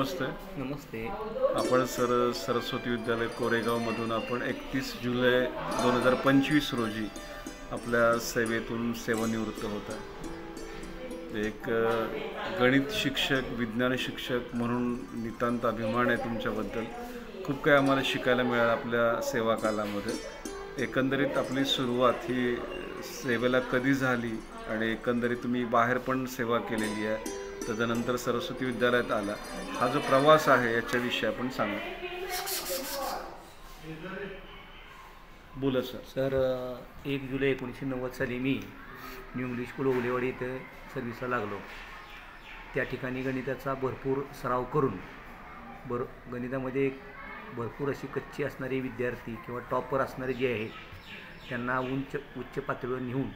नमस्ते. नमस्ते. आपण सरस्वती विद्यालय कोरेगावमधून आपण 31 जुलै 2025 रोजी आपल्या सेवेतून सेवानिवृत्त होता. एक गणित शिक्षक, विज्ञान शिक्षक म्हणून नितांत अभिमान आहे तुमच्याबद्दल. खूप काही आम्हाला शिकायला मिळालं आपल्या सेवा कालामध्ये. एकंदरीत आपली सुरुवात ही सेवेला कधी झाली आणि एकंदरीत तुम्ही बाहेर पण सेवा केलेली आहे, त्याच्यानंतर सरस्वती विद्यालयात आला, हा जो प्रवास आहे याच्याविषयी आपण सांगा. बोला सर. 1 जुलै 1990 साली मी न्यू इंग्लिश स्कूल ओलेवाडी इथे सर्व्हिसला लागलो. त्या ठिकाणी गणिताचा भरपूर सराव करून गणितामध्ये भरपूर अशी कच्ची असणारे विद्यार्थी किंवा टॉपर असणारे जे आहेत त्यांना उच्च पातळीवर नेऊन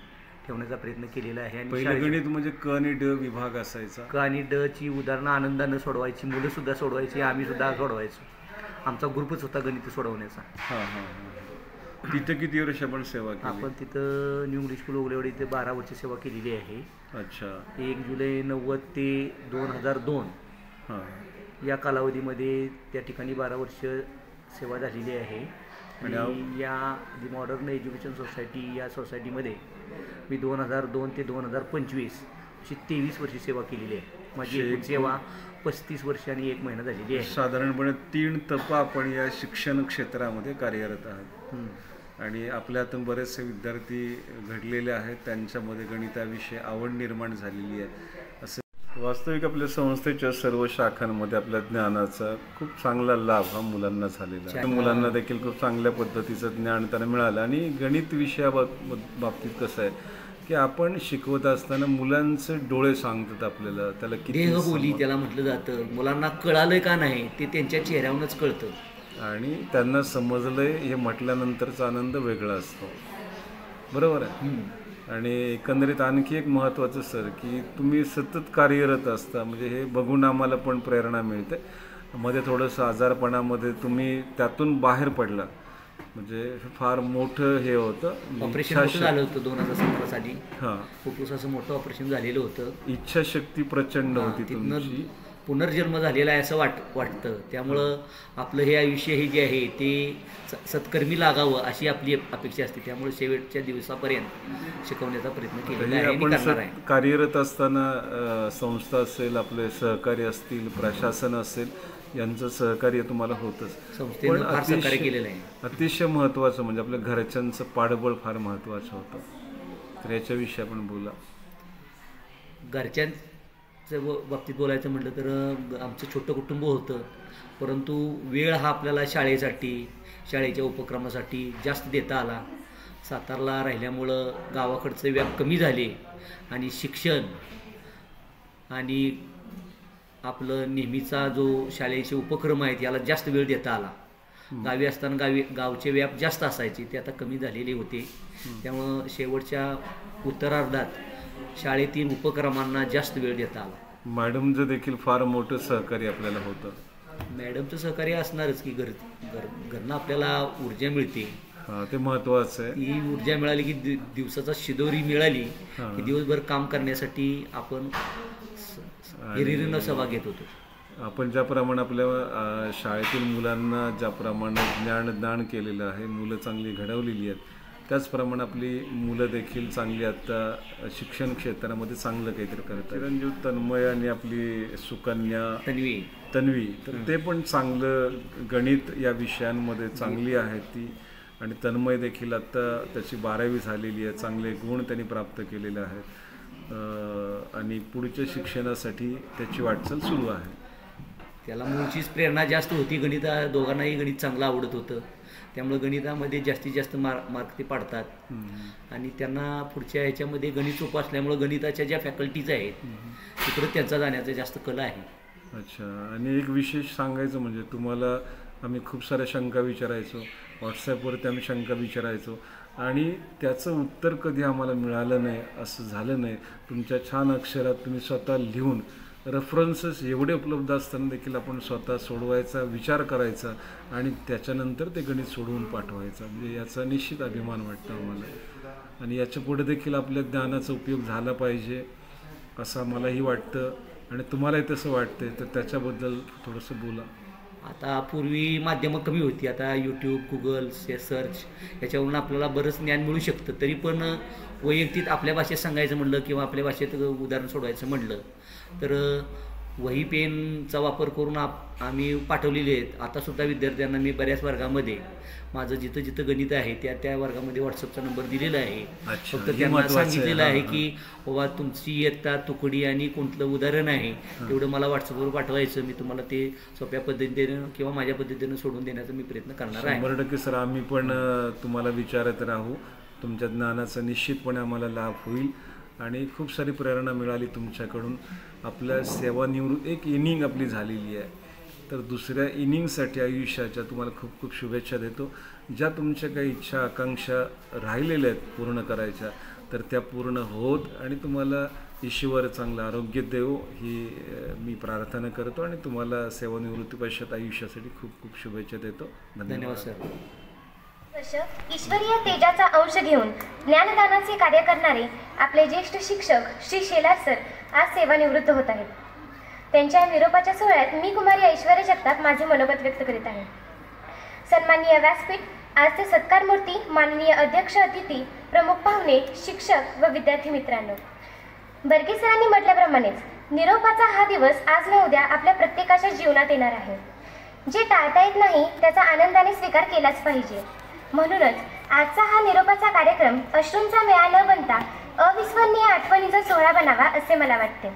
ठेवण्याचा प्रयत्न केलेला आहे. आणि पहिलं गणित म्हणजे क आणि ड विभाग असायचा. क आणि ड ची उदाहरणं आनंदानं सोडवायची, मुलंसुद्धा सोडवायची, आम्हीसुद्धा सोडवायचो. आमचा ग्रुपच होता गणित सोडवण्याचा. तिथे किती वर्ष आपण सेवा केली? आपण तिथं न्यू इंग्लिश स्कूल ओलेवाडी इथे 12 वर्ष सेवा केलेली आहे. अच्छा. 1 जुलै 90 ते 2002 या कालावधीमध्ये त्या ठिकाणी 12 वर्ष सेवा झालेली आहे. आणि या दी मॉडर्न एज्युकेशन सोसायटी या सोसायटीमध्ये मी 2002 ते 2025 अशी 23 वर्षी सेवा केलेली आहे. माझी सेवा 35 वर्ष आणि 1 महिना झालेली आहे. साधारणपणे 3 तपा आपण या शिक्षण क्षेत्रामध्ये कार्यरत आहात. आणि आपल्यातून बरेचसे विद्यार्थी घडलेले आहेत, त्यांच्यामध्ये गणिताविषयी आवड निर्माण झालेली आहे. असं वास्तविक आपल्या संस्थेच्या सर्व शाखांमध्ये आपल्या ज्ञानाचा खूप चांगला लाभ हा मुलांना झालेला आहे. मुलांना देखील खूप चांगल्या पद्धतीचं ज्ञान त्यांना मिळालं. आणि गणित विषयाबाबतीत कसं आहे की आपण शिकवत असताना मुलांचे डोळे सांगतात आपल्याला, त्याला किती देहबोली त्याला म्हटलं जातं. मुलांना कळालं का नाही ते त्यांच्या चेहऱ्यावरूनच कळतं आणि त्यांना समजलंय हे म्हटल्यानंतरचा आनंद वेगळा असतो. बरोबर आहे. आणि एकंदरीत आणखी एक महत्त्वाचं सर की तुम्ही सतत कार्यरत असता, म्हणजे हे बघून आम्हाला पण प्रेरणा मिळते. मध्ये थोडंसं आजारपणामध्ये तुम्ही त्यातून बाहेर पडला, म्हणजे फार मोठं हे होतं. ऑपरेशन झालं होतं 2017 साली. खूप असं मोठं ऑपरेशन झालेलं होतं. इच्छाशक्ती प्रचंड होती तुमची. पुनर्जन्म झालेला आहे असं वाटतं. त्यामुळं आपलं हे आयुष्य हे जे आहे ते सत्कर्मी लागावं अशी आपली अपेक्षा असते. त्यामुळे शेवटच्या दिवसापर्यंत शिकवण्याचा प्रयत्न केलेला आहे आणि करणार आहे. कार्यरत असताना संस्था असेल, आपले सहकारी असतील, प्रशासन असेल, यांचं सहकार्य तुम्हाला होतंच. संस्थेनं फार सहकार्य केलेलं आहे. अतिशय महत्त्वाचं म्हणजे आपल्या घरच्यांचं पाठबळ फार महत्त्वाचं होतं. तर याच्याविषयी आपण बोला. घरच्यांच्या बाबतीत बोलायचं म्हटलं तर आमचं छोटं कुटुंब होतं, परंतु वेळ हा आपल्याला शाळेसाठी, शाळेच्या उपक्रमासाठी जास्त देता आला. सातारला राहिल्यामुळं गावाकडचे व्याप कमी झाले आणि शिक्षण आणि आपलं नेहमीचा जो शाळेचे उपक्रम आहेत याला जास्त वेळ देता आला. गावी असताना गावचे व्याप जास्त असायचे, ते आता कमी झालेले होते. त्यामुळं शेवटच्या उत्तरार्धात शाळेतील उपक्रमांना जास्त वेळ देता आला. मॅडमचं देखील फार मोठं सहकार्य आपल्याला होतं. मॅडमचं सहकार्य असणारच की घरनं आपल्याला ऊर्जा मिळते, ते महत्त्वाचं आहे. ती ऊर्जा मिळाली की दिवसाचा शिदोरी मिळाली की दिवसभर काम करण्यासाठी आपण हिरिरीनं सहभाग घेत होतो. आपण ज्याप्रमाणे आपल्या शाळेतील मुलांना ज्याप्रमाणे ज्ञानदान केलेलं आहे, मुलं चांगली घडवलेली आहेत, त्याचप्रमाणे आपली मुलं देखील चांगली आता शिक्षण क्षेत्रामध्ये चांगलं काहीतरी करतात. चिरंजीव तन्मय आणि आपली सुकन्या तन्वी तर ते पण चांगलं गणित या विषयांमध्ये चांगली आहे ती. आणि तन्मय देखील आता त्याची 12वी झालेली आहे, चांगले गुण त्यांनी प्राप्त केलेले आहेत आणि पुढच्या शिक्षणासाठी त्याची वाटचाल सुरू आहे. त्याला मूळचीच प्रेरणा जास्त होती. दोघांनाही गणित चांगलं आवडत होतं. त्यामुळे गणितामध्ये जास्तीत जास्त मार्क ते पाडतात आणि त्यांना पुढच्या ह्याच्यामध्ये गणित सोपं असल्यामुळं गणिताच्या ज्या फॅकल्टीज आहेत तिकडे त्यांचा जाण्याचा जास्त कला आहे. अच्छा. आणि एक विशेष सांगायचं म्हणजे तुम्हाला आम्ही खूप साऱ्या शंका विचारायचो, व्हॉट्सॲपवरती आम्ही शंका विचारायचो आणि त्याचं उत्तर कधी आम्हाला मिळालं नाही, असं झालं नाही. तुमच्या छान अक्षरात तुम्ही स्वतः लिहून रेफरन्सेस एवढे उपलब्ध असताना देखील आपण स्वतः सोडवायचा विचार करायचा आणि त्याच्यानंतर ते गणित सोडवून पाठवायचा, म्हणजे याचा निश्चित अभिमान वाटतो आम्हाला. आणि याच्या पुढे देखील आपल्या ज्ञानाचा उपयोग झाला पाहिजे असं मलाही वाटतं. आणि तुम्हालाही तसं वाटते तर त्याच्याबद्दल थोडंसं बोला. आता पूर्वी माध्यमं कमी होती, आता यूट्यूब, गुगल सर्च याच्यावरून आपल्याला बरंच ज्ञान मिळू शकतं. तरी पण वैयक्तिक आपल्या भाषेत सांगायचं म्हणलं किंवा आपल्या भाषेत उदाहरण सोडवायचं म्हणलं तर वही पेनचा वापर करून आम्ही पाठवलेले आहेत. आतासुद्धा विद्यार्थ्यांना मी बऱ्याच वर्गामध्ये माझं जिथं जिथं गणित आहे त्या वर्गामध्ये व्हॉट्सअपचा नंबर दिलेला आहे. फक्त त्यांना सांगितलेलं आहे की बाबा तुमची इयत्ता, तुकडी आणि कोणतं उदाहरण आहे तेवढं मला व्हॉट्सअपवर पाठवायचं. मी तुम्हाला ते सोप्या पद्धतीनं किंवा माझ्या पद्धतीनं सोडून देण्याचा मी प्रयत्न करणार आहे. 100% सर, आम्ही पण तुम्हाला विचारत राहू. तुमच्या ज्ञानाचा निश्चितपणे आम्हाला लाभ होईल आणि खूप सारी प्रेरणा मिळाली तुमच्याकडून. आपल्या सेवानिवृत्त एक इनिंग आपली झालेली आहे, तर दुसऱ्या इनिंगसाठी आयुष्याच्या तुम्हाला खूप खूप शुभेच्छा देतो. ज्या तुमच्या काही इच्छा आकांक्षा राहिलेल्या आहेत पूर्ण करायच्या तर त्या पूर्ण होत आणि तुम्हाला ईश्वर चांगलं आरोग्य देव ही मी प्रार्थना करतो आणि तुम्हाला सेवानिवृत्ती पश्चात आयुष्यासाठी खूप खूप शुभेच्छा देतो. धन्यवाद सर. ईश्वरीय तेजाचा अंश घेऊन ज्ञानदानाचे कार्य करणारे आपले ज्येष्ठ शिक्षक श्री शेलार सर आज सेवानिवृत्त होत आहेत. त्यांच्या निरोपाच्या सोहळ्यात मी कुमारी ऐश्वर्या जगताप माझे मनोगत व्यक्त करीत आहे. सन्माननीय व्यासपीठ, आजचे सत्कार मूर्ती, माननीय अध्यक्ष अतिथी, प्रमुख पाहुणे, शिक्षक व विद्यार्थी मित्रांनो, बर्गे सरांनी म्हटल्याप्रमाणेच निरोपाचा हा दिवस आज न उद्या आपल्या प्रत्येकाच्या जीवनात येणार आहे. जे टाळता येत नाही त्याचा आनंदाने स्वीकार केलाच पाहिजे. म्हणूनच आजचा हा निरोपाचा कार्यक्रम अश्रूंचा मेळा न बनता अविस्मरणीय आठवणीचा सोहळा बनावा असे मला वाटते.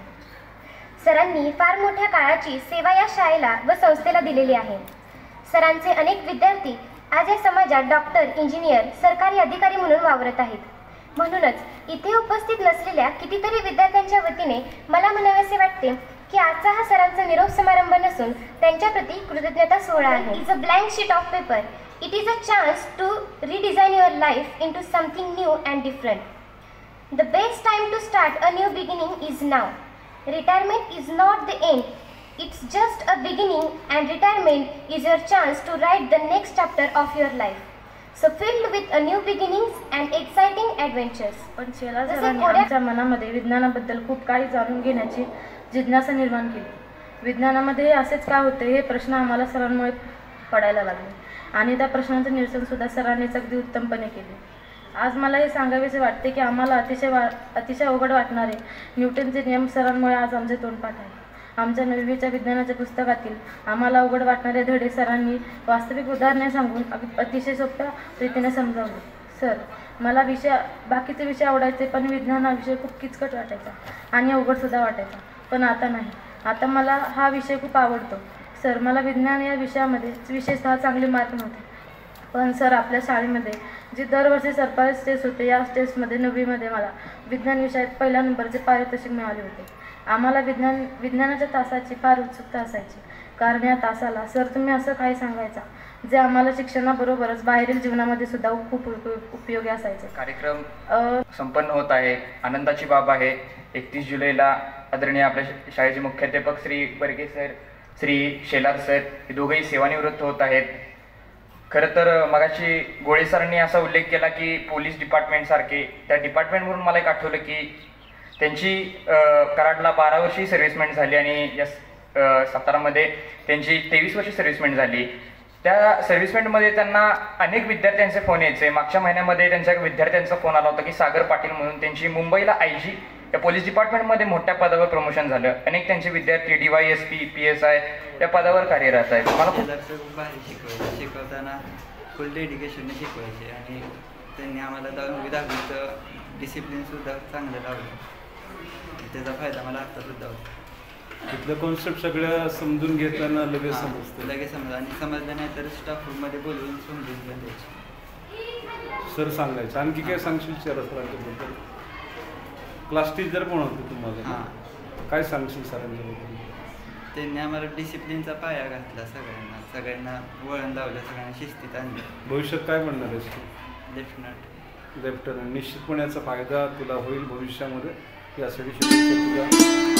सरांनी फार मोठ्या काळाची सेवा या शाळेला व संस्थेला दिलेली आहे. सरांचे अनेक विद्यार्थी आज या समाजात डॉक्टर, इंजिनियर, सरकारी अधिकारी म्हणून वावरत आहेत. म्हणूनच इथे उपस्थित नसलेल्या कितीतरी विद्यार्थ्यांच्या वतीने मला म्हणावेसे वाटते की आजचा हा सरांचा निरोप समारंभ नसून त्यांच्याप्रती कृतज्ञता सोहळा आहे. It's a blank sheet of paper. It is a chance to redesign your life into something new and different. The best time to start a new beginning is now. Retirement is not the end. It's just a beginning, and retirement is your chance to write the next chapter of your life. So filled with a new beginnings and exciting adventures. पण शेलार सरांनी आमच्या मनामध्ये विज्ञानाबद्दल खूप काही जाणून घेण्याची जिज्ञासा निर्माण केली. विज्ञानामध्ये असेच का होते हे प्रश्न आम्हाला सरांमुळे पडायला लागले आणि त्या प्रश्नांचं निरसनसुद्धा सरांनीच अगदी उत्तमपणे केले. आज मला हे सांगावेसे वाटते की आम्हाला अतिशय अवघड वाटणारे न्यूटनचे नियम सरांमुळे आज आमचे तोंडपाठ आहे. आमच्या 9वीच्या विज्ञानाच्या पुस्तकातील आम्हाला अवघड वाटणारे धडे सरांनी वास्तविक उदाहरणे सांगून अतिशय सोप्या रीतीने समजावले. सर, मला बाकीचे विषय आवडायचे, पण विज्ञान हा विषय खूप किचकट वाटायचा आणि अवघडसुद्धा वाटायचा. पण आता नाही. आता मला हा विषय खूप आवडतो. सर, मला विज्ञान या विषयामध्ये विशेषतः चांगले मार्क नव्हते, पण सर आपल्या शाळेमध्ये जी दरवर्षी सरप्राईज टेस्ट होते, या टेस्टमध्ये 9वीमध्ये मला विज्ञान विषयात पहिल्या नंबरचे पारितोषिक मिळाले होते. आम्हाला विज्ञानाच्या तासाची फार उत्सुकता असायची, कारण या तासाला सर तुम्ही असं काही सांगायचा जे आम्हाला शिक्षणाबरोबरच बाहेरील जीवनामध्ये सुद्धा खूप उपयोगी असायचे. कार्यक्रम संपन्न होत आहे. आनंदाची बाब आहे. 31 जुलैला आदरणीय आपल्या शाळेचे मुख्याध्यापक श्री बर्गे सर, श्री शेलार सर हे दोघंही सेवानिवृत्त होत आहेत. खरं तर मगाशी गोळे सरांनी असा उल्लेख केला की पोलीस डिपार्टमेंटसारखे, त्या डिपार्टमेंटवरून मला एक आठवलं की त्यांची कराडला 12 वर्षी सर्व्हिसमेंट झाली आणि या सातारामध्ये त्यांची 23 वर्षी सर्व्हिसमेंट झाली. त्या सर्व्हिसमेंटमध्ये त्यांना अनेक विद्यार्थ्यांचे फोन यायचे. मागच्या महिन्यामध्ये त्यांच्या विद्यार्थ्यांचा फोन आला होता की सागर पाटील म्हणून त्यांची मुंबईला IG या पोलीस डिपार्टमेंटमध्ये मोठ्या पदावर प्रमोशन झालं. अनेक त्यांचे विद्यार्थी DYSP, PSI या पदावर कार्यरत आहेत. मला खूप शिकवताना फुल डेडिकेशनने शिकवायचे आणि त्यांनी आम्हाला 10वीचं डिसिप्लिनसुद्धा चांगलं लावलं. त्याचा फायदा मला आत्तासुद्धा होतो. तिथलं कॉन्सेप्ट सगळं समजून घेताना लगेच समजतं. लगेच समजा आणि समजलं नाही तर स्टाफ रूममध्ये बोलवून समजून पण द्यायचे. सर सांगायचं. आणखी काय सांगशील सरांच्याबद्दल? क्लास टीचर कोण होते तुम्हाला? हां, काय सांगशील सरांच्याबद्दल? त्यांनी आम्हाला डिसिप्लिनचा पाया घातला. सगळ्यांना वळण लावलं, सगळ्यांना शिस्तीत आणलं. भविष्यात काय म्हणणार आहेस तू? लेफ्टनंट. लेफ्टनंट. निश्चितपणे याचा फायदा तुला होईल भविष्यामध्ये. यासाठी शुभेच्छा तुला.